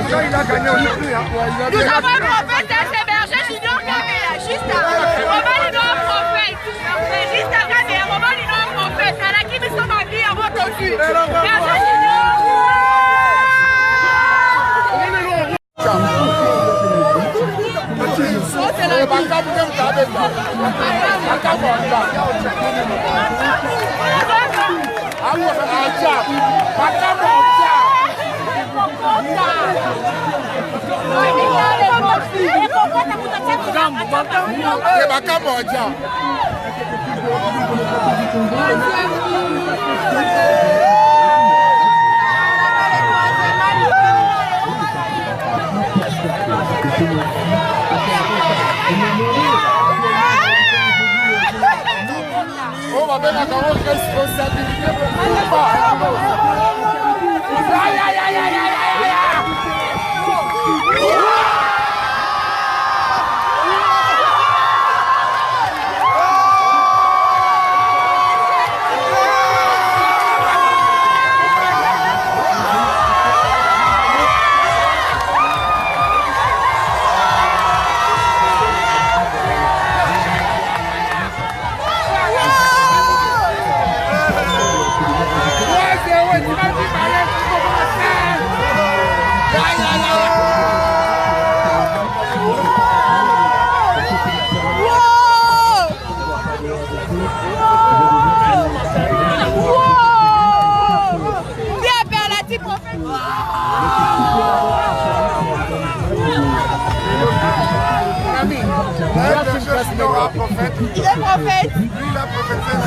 Il a gagné au prix. Nous avons un prophète, c'est berger Junior Kamea. Juste avant, Romain Lino prophète. Juste avant, Romain Lino prophète. À la qui nous sommes à vie à votre dessus. Berger Junior. On va mettre encore une responsabilité pour Il est prophète. Lui, il a prophétisé la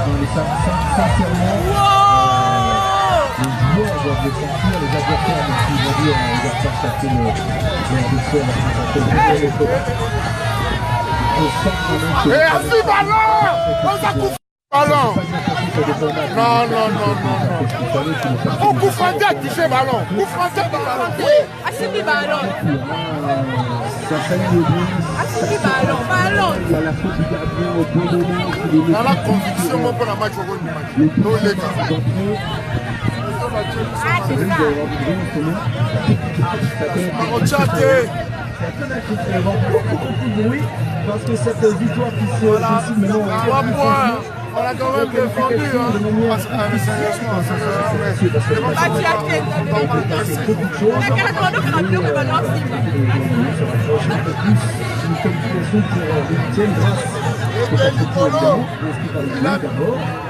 les joueurs doivent le sentir, les adversaires, même s'ils vont dire ils doivent pas chercher le assis ballon. Ballon. Non. Au coup français a touché ballon. Coup français ballon. Assis ballon. Assis ballon. Dans la conviction, on peut la match au match. Tous les gars. Parce que cette victoire qui se décide maintenant, on a quand même défendu.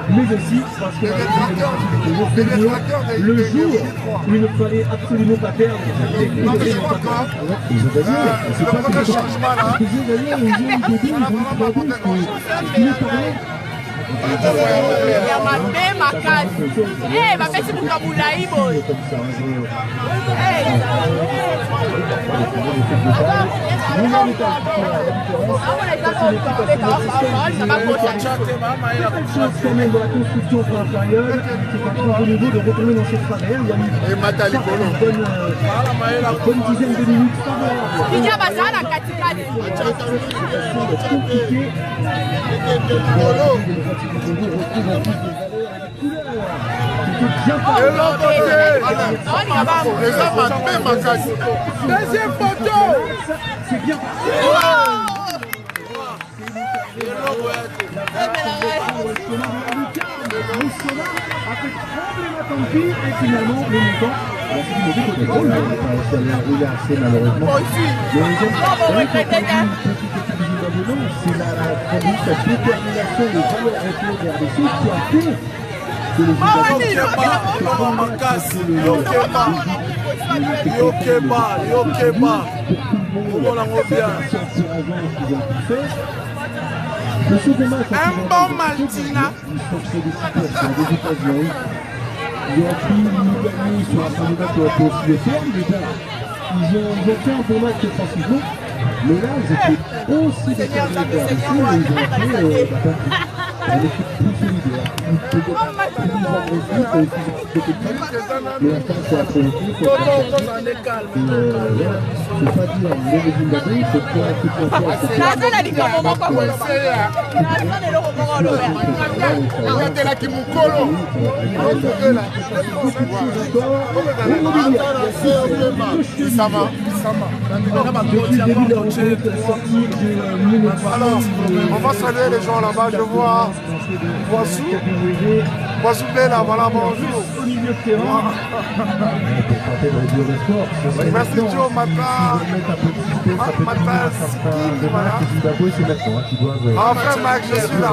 Mais aussi parce que le jour où il ne fallait absolument pas perdre, ils ont gagné. C'est pas que changement là. Ils ont gagné, ils ont gagné, ils ont gagné. Ya mapema kazi. Bapesi mukabulai boy. Dans la construction pour la période, c'est un au niveau de retourner dans ses travers. Il y a une bonne dizaine de minutes favorables. Il y a Bazala katikati. Compliqué. Deuxième photo. C'est bien. Moussona a fait trembler Matanki et finalement le montant. Il est assez malheureusement. C'est la détermination de valeur retour vers les sous qui a fait que les Le second match, Un bon Maltina. ils sont très décisifs sur des occasions. Ils ont pu gagner sur un premier match qui a été aussi le terme. Déjà, ils ont fait un bon match offensivement. Mais là, ils étaient aussi déterminés vers dessus, mais ils ont fait une équipe plus solidaire, peut-être plus agressive, mais enfin, il faut la provoquer, il faut pas voilà, il ne faut pas dire le Zimbabwe, il faut faire un petit peu en alors, on va saluer les gens là-bas, je vois Boissou là, voilà, bonjour. Merci Joe, Mata, enfin Mac, je suis là.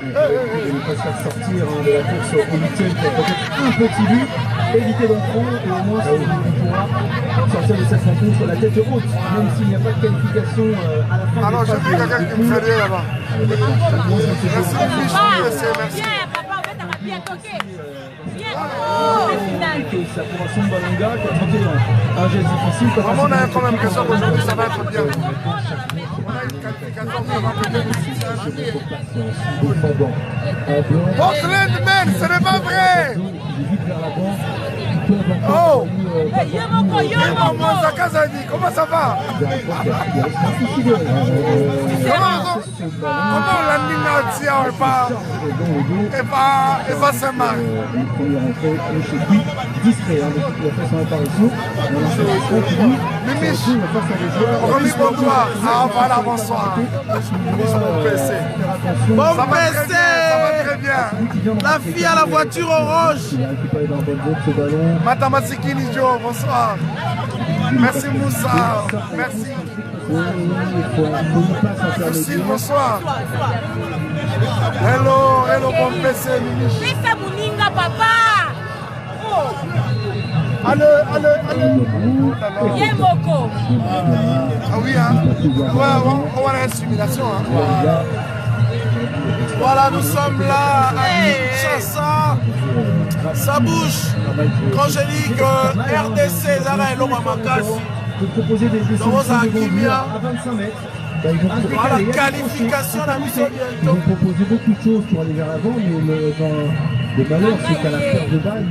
Il ne passe pas de sortir de la course au huitième, qui a peut-être un petit but, éviter d'enfant, et au moins on pourra sortir de cette rencontre la tête haute, même s'il n'y a pas de qualification à la fin. Alors, je vis quelqu'un qui me fait là-bas. Merci, merci. Ça pourra son Balanga qui a tenté un geste difficile. Vraiment, on a quand même l'impression qu'aujourd'hui ça va être bien. On a une qualification qui va être bien. Portland, man, ce n'est pas vrai! Oh! Comment ça va? Comment landing et pas Saint-Marc? Discret, il a fait son apparition. Mimiche, remis bonsoir. Ah voilà, bonsoir. Bon ça va très bien. La fille à la voiture orange. Matamasikini Joe, bonsoir. Merci Moussa. Merci. Merci, bonsoir. Hello, bon PC, Mimiche. Fais Mouninga, papa. Allez. Yemoko. Ah oui, hein. On va la simulation. Hein. Voilà, nous sommes là à Kinshasa. Ça bouge. Quand je dis que RDC, Zara et Loma Makasi, dans à Kimia, à 25 mètres. À la qualification, la mission ils ont proposé beaucoup de choses pour aller vers l'avant, mais le malheur, c'est qu'à la perte de balle,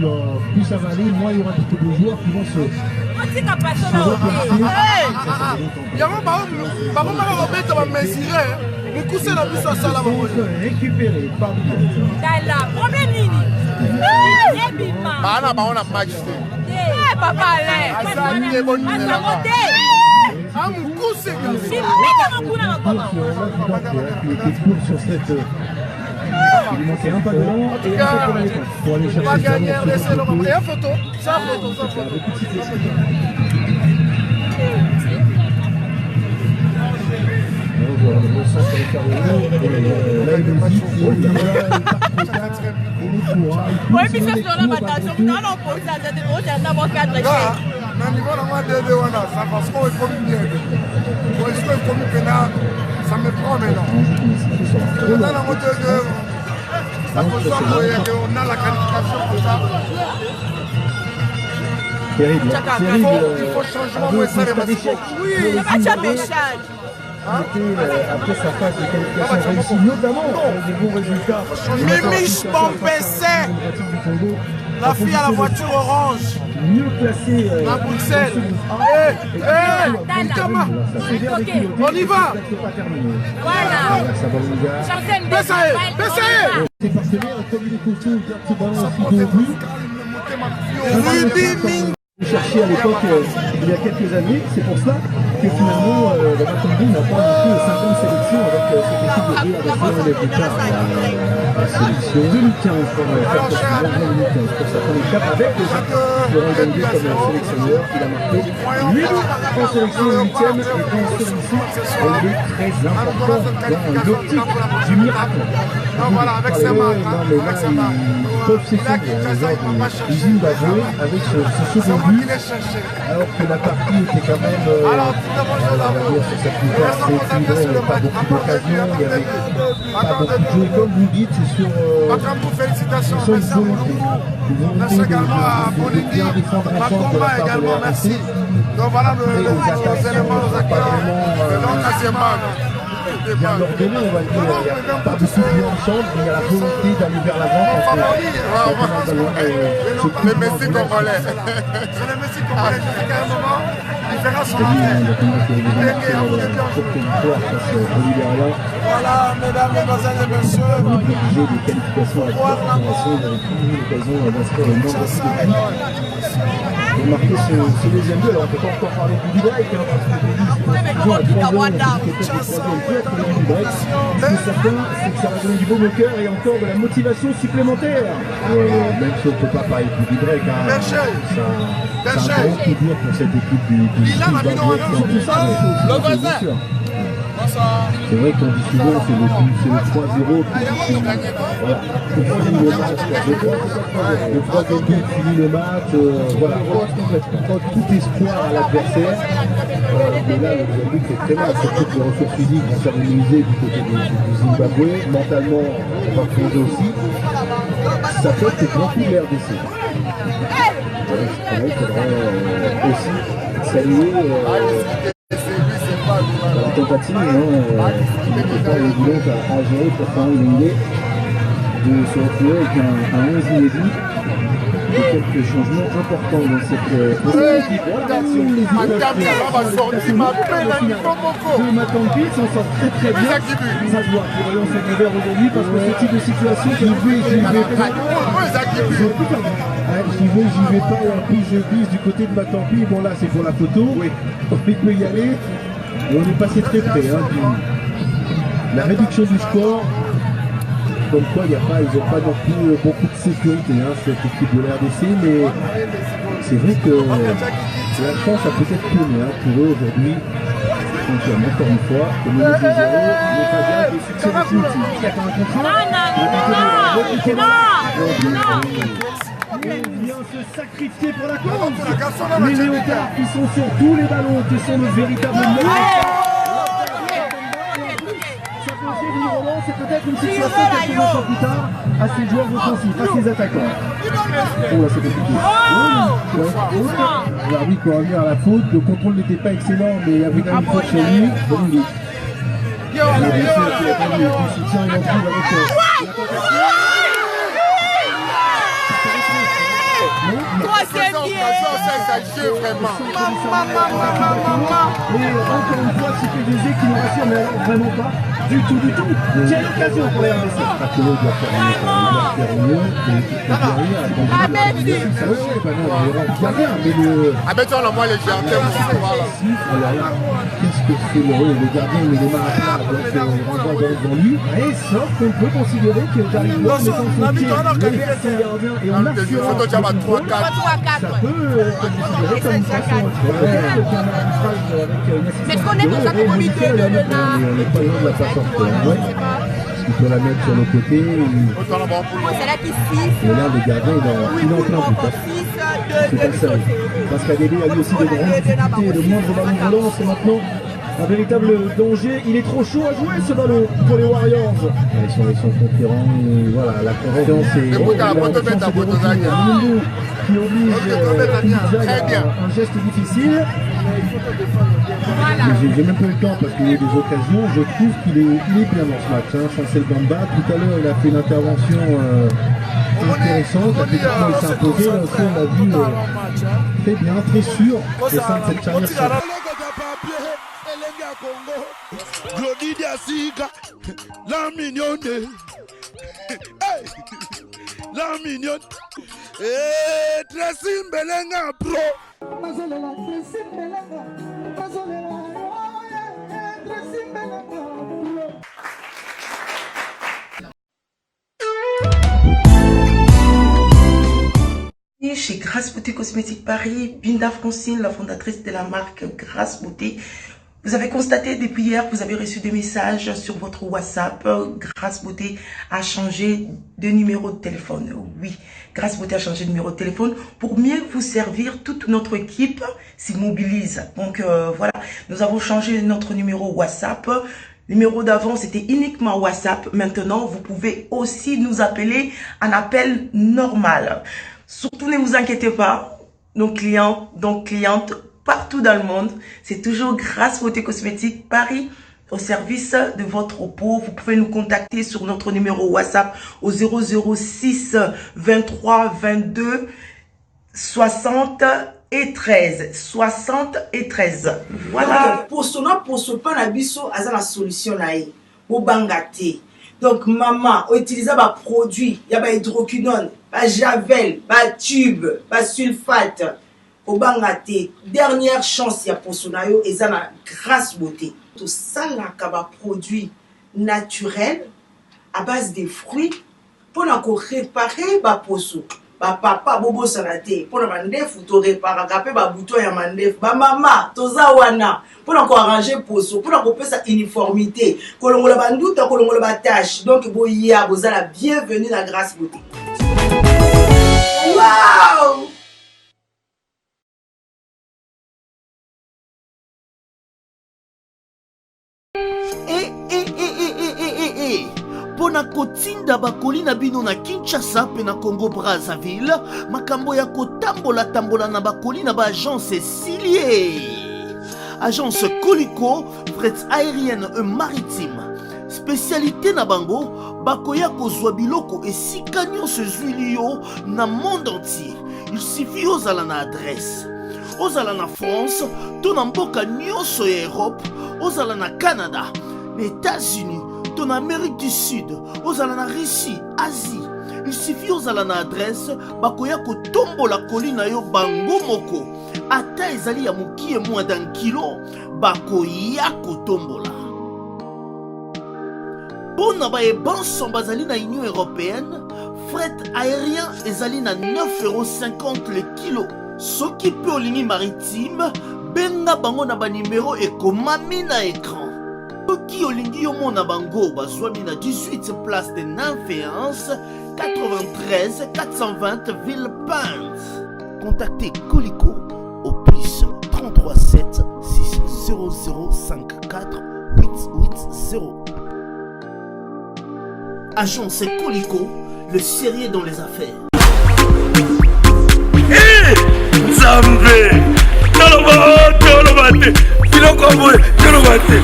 plus ça va aller, moins il y aura des joueurs qui vont se récupérer par Problème nini? Papa, sur cette... Il manquait un pas de ballon et un peu pour la défense. Pour aller chercher le ballon. Et un photo. Ça, photo. Le centre de Carolina, là il nous dit oui, puis ça, c'est la bataille. On a l'opposé à cette époque, on a mon cadre. Na niveau na moi de wana ça parce qu'on est comme bien. Moi je suis comme pena ça me prend maintenant. On a la moto de ça cause on a la qualification pour ça. Terrible. Il faut changement moi ça les oui, il va méchant. Après sa phase de qualification réussie, notamment avec des bons résultats. Mimiche Bompessé, la fille à la voiture orange. Mieux classé à Bruxelles. On y va. Voilà. Ses partenaires, comme il est costaud, il garde ce ballon aussi bon but. Ruby Ming. Cherché à l'époque, il y a quelques années, c'est pour ça que finalement, la Batombi n'a pas non plus 50 sélections avec cette équipe de Rio avec l'année plus tard. La sélection 2015 pour faire possible, 2015, pour ça qu'on échappe avec déjà Laurent Gangué comme sélectionneur. Il a marqué 8 en sélection 8e et en sélection, il est très important dans l'optique du miracle. Voilà, avec sa main. Ils peuvent s'effondrer, ils Zimbabwe avec ce second but, alors que la partie était quand même sur cette victoire assez équilibrée, pas beaucoup d'occasions, il y avait pas beaucoup de jeux. Comme vous dites, c'est sur félicitations, une merci à volonté. Merci également à Bolingui, bien défendre ensemble de la Macomba part de également, la merci. RDC. Donc voilà Et les attaques éléments aux acteurs de l'engagement. bien ordonné, on va dire. Il n'y a pas beaucoup de jeux ensemble, mais il y a la volonté d'aller vers l'avant. Le Messi congolais. C'est le Messi congolais, je sais qu'à un moment, il fera son entrée. Voilà, mesdames, mesdemoiselles et messieurs. Des qualifications à la formation, il avait plus eu l'occasion d'inscrire le nombre de buts. Il a marqué ce deuxième but. Alors on ne peut pas encore parler du break, hein, parce que toujours la troisième, peut-être le troisième peut être le du break. Ce qui est certain, c'est que ça va donner du baume au cœur et encore de la motivation supplémentaire. Même si on ne peut pas parler du break, hein, c'est un grand coup dur pour cette équipe du Le voisin. c'est vrai qu'on dit souvent c'est le 3-0 qui voilà. Le troisième but finit le match, voilà, complètement. Tout espoir à l'adversaire. Mais là, le but est très mal, surtout que les ressources physiques vont s'harmoniser du côté du Zimbabwe. Mentalement, on va plonger aussi. Ça peut être grand coup de l'RDC. Il faudrait aussi saluer la tentative qui n'était pas évidente à gérer pour faire une idée de se retrouver avec un 11 inédit et quelques changements importants dans cette équipe. Le Matampi s'en sort très bien. Ça se voit pour Rayon Saint-Hiver aujourd'hui parce que ce type de situation, j'y vais pas et en plus je vise du côté de Matampi. Bon là c'est pour la photo, il peut y aller. Et on est passé très près la réduction du score, comme quoi ils n'ont pas non plus beaucoup de sécurité, cette équipe de l'RDC, mais c'est vrai que la chance a peut-être tourné pour eux aujourd'hui. Je confirme encore une fois, au milieu des 0, n'est pas bien de succès définitif. Il y a un contrat. Il vient se sacrifier pour la cause. Les léopards qui sont sur tous les ballons, qui sont le véritable c'est peut-être une situation quelques instants plus tard à ses joueurs offensifs, à ses attaquants. Oh là c'est compliqué. L'arbitre peut revenir à la faute, le contrôle n'était pas excellent, mais il y avait quand même une faute sur lui. Bolingui. Il y a du soutien, il en trouve avec Troisième pied. Vraiment. Mais encore une fois, c'était des qui nous rassurent, mais alors vraiment pas du tout. Quelle occasion pour les RDC. Il doit faire mieux. Ah ben tu vois, moi les gardiens, qu'est-ce que c'est le gardien, il démarre à plat, donc on renvoie dans lui. Et sauf qu'on peut considérer que Dario met en son pied, son gardien et en assurant ça peut considérer comme une façon. Mais ce qu'on est dans sa communauté de là. On n'est pas loin de la faire sortir. Il peut la mettre sur le côté. C'est là qui siffle. Et là, le gardien, il est en plein but. C'est pas ça. Parce qu'Adélé a eu aussi de grandes difficultés. Le moindre ballon volant, c'est maintenant un véritable danger. Il est trop chaud à jouer ce ballon pour les Warriors. Ils sont concurrents. Et voilà, la confiance est qui oblige un geste difficile. J'ai même pas eu le temps parce qu'il y a eu des occasions. Je trouve qu'il est bien dans ce match. Chancel Bamba, tout à l'heure, il a fait une intervention intéressante. Effectivement, il s'est imposé. Là aussi, on l'a vu très bien, très sûr au sein de cette charnière. La mignonne. Dressing Belenga Pro. Chez Grasse Beauté Cosmétique Paris, Binda Francine, la fondatrice de la marque Grasse Beauté, Vous avez constaté depuis hier, vous avez reçu des messages sur votre WhatsApp. Grâce Beauté a changé de numéro de téléphone. Oui, Grâce Beauté a changé de numéro de téléphone pour mieux vous servir. Toute notre équipe s'y mobilise. Donc voilà, nous avons changé notre numéro WhatsApp. Le numéro d'avant, c'était uniquement WhatsApp. Maintenant, vous pouvez aussi nous appeler en appel normal. Surtout, ne vous inquiétez pas. Nos clients, donc clientes, partout dans le monde, c'est toujours Grâce Beauté Cosmétique Paris au service de votre peau. Vous pouvez nous contacter sur notre numéro WhatsApp au 006 23 22 60 et 13. 60 et 13. Voilà. Pour ce pas la biso, à la solution là. Au bangate. Donc maman, on utilise des produits, il y a hydroquinone, javel, tube, sulfate. Au bangate, dernière chance ya pour sonayo et ça la Grâce Beauté. Tout ça là kaba produit naturel à base de fruits pour réparer ba poso. Ba papa bobo sanate pour na mandefu to réparer kapé ba bouton ya mandefu. Ba mama toza wana pour arranger poso, pour pesa uniformité. Kolongola ba nduta kolongola ba tâche. Donc boya bozala bienvenue na Grâce Beauté. Wow! Pona kotinda bakoli na bino na Kinshasa pe na Congo Brazzaville, makambo ya kotambola tambola na bakoli na ba agence Silier. Agence Colicot, fret aérienne et maritime. Spécialité na bango, bakoya kozwa biloko esika nyonso ezwili yo na monde entier. Il suffit ozala na adresse. Ozala na France, to na mboka nyonso ya Europe, ozala na Canada, les États-Unis, ton Amérique du Sud, ozala na Russie, Asie. Il suffit ozala na adresse, bakoya kotombola kolina yo bango moko. Ata ezali ya mokie moins d'un kilo, bakoya kotombola. Pona ba ebanso bazali na Union Européenne, fret aérien ezali na 9,50 € le kilo. Soki pe olingi maritime, benga bango na ba numéro ekomami na écran. Soki olingi yo mona bango bazwami na 18 place de Nanféance, 93 420 Villepinte. Contactez Colicot au plus 33 7 600 54 880. Agence Colicot, le sérieux dans les affaires. Zambe, Tolobate, Filokoboy, Tolobate.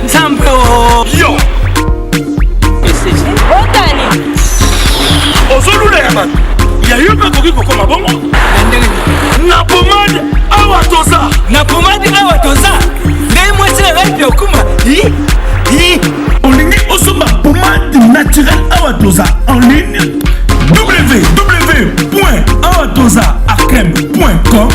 Zambe, yo. Otani. Ozolule man. Ya yo pe koki koko mabongo. Na pomade awatoza. Na pomade awatoza. Ngai mwese rapi okuma. Olingi osomba pomade naturelle awatoza en ligne. www.awatozaarkem.com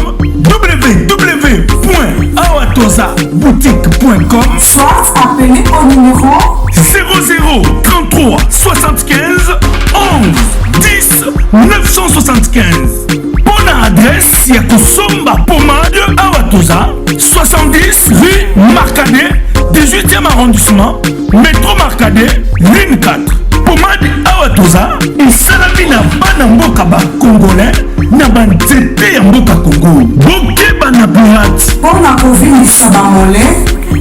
www.awatozaboutique.com. Soit appelé au numéro 00 33 75 11 10 975. Bonne adresse ya kosomba pomade Awatoza 70 rue Marcadet 18e arrondissement métro Marcadet ligne 4. Pomade Awatoza esalami na bana mboka ba congolais na banzete ya mboka Congo. Bokeba na pirate mpona kovilisa bamole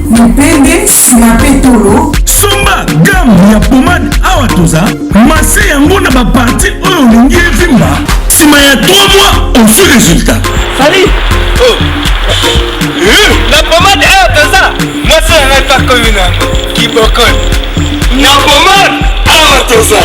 mipende na petolo. Somba gamme ya pomade Awatoza mase yango na baparti oyo olingi evimba nsima ya 3 mois osu résultat. Salut. La pomade Awatoza mwasi yanga epakomi nango kibokoni. Na pomade Awatoza